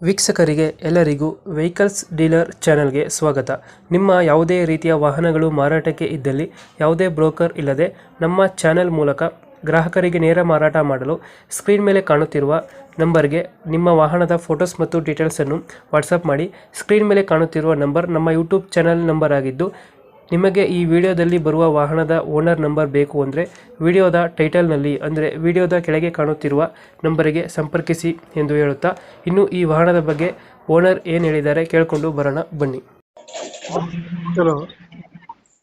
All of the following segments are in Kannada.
ವೀಕ್ಷಕರಿಗೆ ಎಲ್ಲರಿಗೂ ವೆಹಿಕಲ್ಸ್ ಡೀಲರ್ ಚಾನೆಲ್ಗೆ ಸ್ವಾಗತ. ನಿಮ್ಮ ಯಾವುದೇ ರೀತಿಯ ವಾಹನಗಳು ಮಾರಾಟಕ್ಕೆ ಇದ್ದಲ್ಲಿ ಯಾವುದೇ ಬ್ರೋಕರ್ ಇಲ್ಲದೆ ನಮ್ಮ ಚಾನೆಲ್ ಮೂಲಕ ಗ್ರಾಹಕರಿಗೆ ನೇರ ಮಾರಾಟ ಮಾಡಲು ಸ್ಕ್ರೀನ್ ಮೇಲೆ ಕಾಣುತ್ತಿರುವ ನಂಬರ್ಗೆ ನಿಮ್ಮ ವಾಹನದ ಫೋಟೋಸ್ ಮತ್ತು ಡೀಟೇಲ್ಸನ್ನು ವಾಟ್ಸಪ್ ಮಾಡಿ. ಸ್ಕ್ರೀನ್ ಮೇಲೆ ಕಾಣುತ್ತಿರುವ ನಂಬರ್ ನಮ್ಮ ಯೂಟ್ಯೂಬ್ ಚಾನೆಲ್ ನಂಬರ್ ಆಗಿದ್ದು, ನಿಮಗೆ ಈ ವಿಡಿಯೋದಲ್ಲಿ ಬರುವ ವಾಹನದ ಓನರ್ ನಂಬರ್ ಬೇಕು ಅಂದರೆ ವಿಡಿಯೋದ ಟೈಟಲ್ನಲ್ಲಿ ಅಂದರೆ ವಿಡಿಯೋದ ಕೆಳಗೆ ಕಾಣುತ್ತಿರುವ ನಂಬರಿಗೆ ಸಂಪರ್ಕಿಸಿ ಎಂದು ಹೇಳುತ್ತಾ, ಇನ್ನು ಈ ವಾಹನದ ಬಗ್ಗೆ ಓನರ್ ಏನು ಹೇಳಿದ್ದಾರೆ ಕೇಳಿಕೊಂಡು ಬರೋಣ ಬನ್ನಿ. ಹಲೋ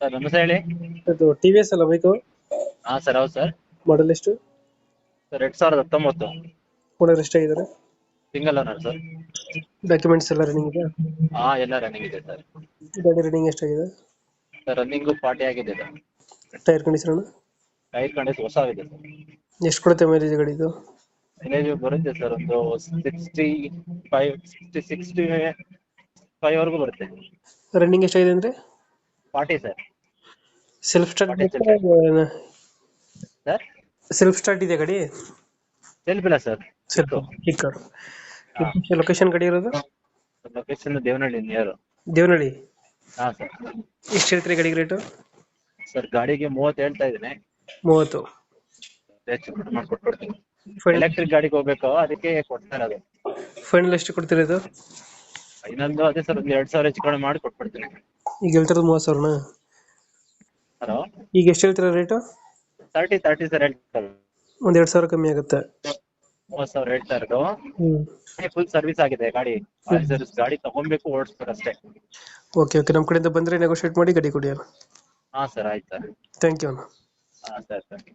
ಸರ್ ನಮಸ್ತೆ ಹೇಳಿ. ಅದು ಟಿ ವಿ ಎಸ್ ಅಲ್ಲ ಬೈಕು? ಹಾ ಸರ್, ಹೌದು ಸರ್. ಮಾಡಲ್ ಎಷ್ಟು? ಸರ್ 2019 ಓನರ್ ಎಷ್ಟಾಗಿದ್ದಾರೆ? Single owner sir. ಡಾಕ್ಯುಮೆಂಟ್ಸ್ ಎಲ್ಲ ರನ್ನಿಂಗ್ ಇದೆ? ಹಾ ಎಲ್ಲ ರನ್ನಿಂಗ್ ಇದೆ ಸರ್. ಗಾಡಿ ರನ್ನಿಂಗ್ ಎಷ್ಟಾಗಿದೆ? ಸರ್ ರನ್ನಿಂಗು 40 ಆಗಿದೆ sir. Tyre condition tyre condition ಹೊಸ ಇದೆ ಸರ್. ಎಷ್ಟು ಕೊಡುತ್ತೆ ಮೈಲೇಜ್ ಗಾಡಿದು? ಮೈಲೇಜ್ ಬರುತ್ತೆ ಸರ್ ಒಂದು 65 ವರೆಗೂ ಬರುತ್ತೆ. ರನ್ನಿಂಗ್ ಎಷ್ಟಾಗಿದೆ ಅಂದರೆ? 40 sir. Self start 40 sir. Self start ಇದೆ ಗಾಡಿ? ಸೆಲ್ಫ್ ಇಲ್ಲ ಸರ್. Self kicker. ಲೊಕೇಶನ್ ಗಾಡಿ ಇರೋದು? Location Devanahalli near. ದೇವನಹಳ್ಳಿ. ಹಾ ಸರ್. ಎಷ್ಟು ಹೇಳ್ತೀರಿ ಗಾಡಿಗೆ ರೇಟು? ಸರ್ ಗಾಡಿಗೆ 30 ಹೇಳ್ತಾ ಇದ್ದೀನಿ. 30. ಹೆಚ್ಚು ಕಡಿಮೆ ಮಾಡ್ಕೊಟ್ಬಿಡ್ತೀನಿ. ಎಲೆಕ್ಟ್ರಿಕ್ ಗಾಡಿಗೆ ಹೋಗ್ಬೇಕು, ಅದಕ್ಕೆ ಕೊಡ್ತಾ ಇರೋದು. ಫೈನಲ್ ಎಷ್ಟು ಕೊಡ್ತೀರಾ ಇದು? ಇನ್ನೊಂದು ಅದೇ ಸರ್, ಒಂದು 2000 ಹೆಚ್ಚು ಕಡಿಮೆ ಮಾಡಿ ಕೊಟ್ಬಿಡ್ತೀನಿ. ಈಗ ಹೇಳ್ತಿರೋದು 30,000ನಾ? ಹಲೋ, ಈಗ ಎಷ್ಟು ಹೇಳ್ತೀರಾ ರೇಟು? 30 ಸರ್ ಹೇಳ್ತಾರೆ. ಒಂದು 2,000 ಕಮ್ಮಿ ಆಗುತ್ತೆ. 30,000 ಹೇಳ್ತಾ ಇರೋದು. ಫುಲ್ ಸರ್ವಿಸ್ ಆಗಿದೆ ಗಾಡಿ. ಸರ್ವಿಸ್ ಗಾಡಿ ತಗೊಬೇಕು, ಓಡಿಸ್ಬೇಕು ಅಷ್ಟೇ. ಓಕೆ ಓಕೆ, ನಮ್ಮ ಕಡೆಯಿಂದ ಬಂದರೆ ನೆಗೋಷಿಯೇಟ್ ಮಾಡಿ ಗಾಡಿ ಕೊಡಿ ಅಣ್ಣ. ಹಾ ಸರ್, ಆಯ್ತು ಸರ್. ಥ್ಯಾಂಕ್ ಯು ಅಣ್ಣ. ಹಾ ಸರ್, ಥ್ಯಾಂಕ್ ಯು.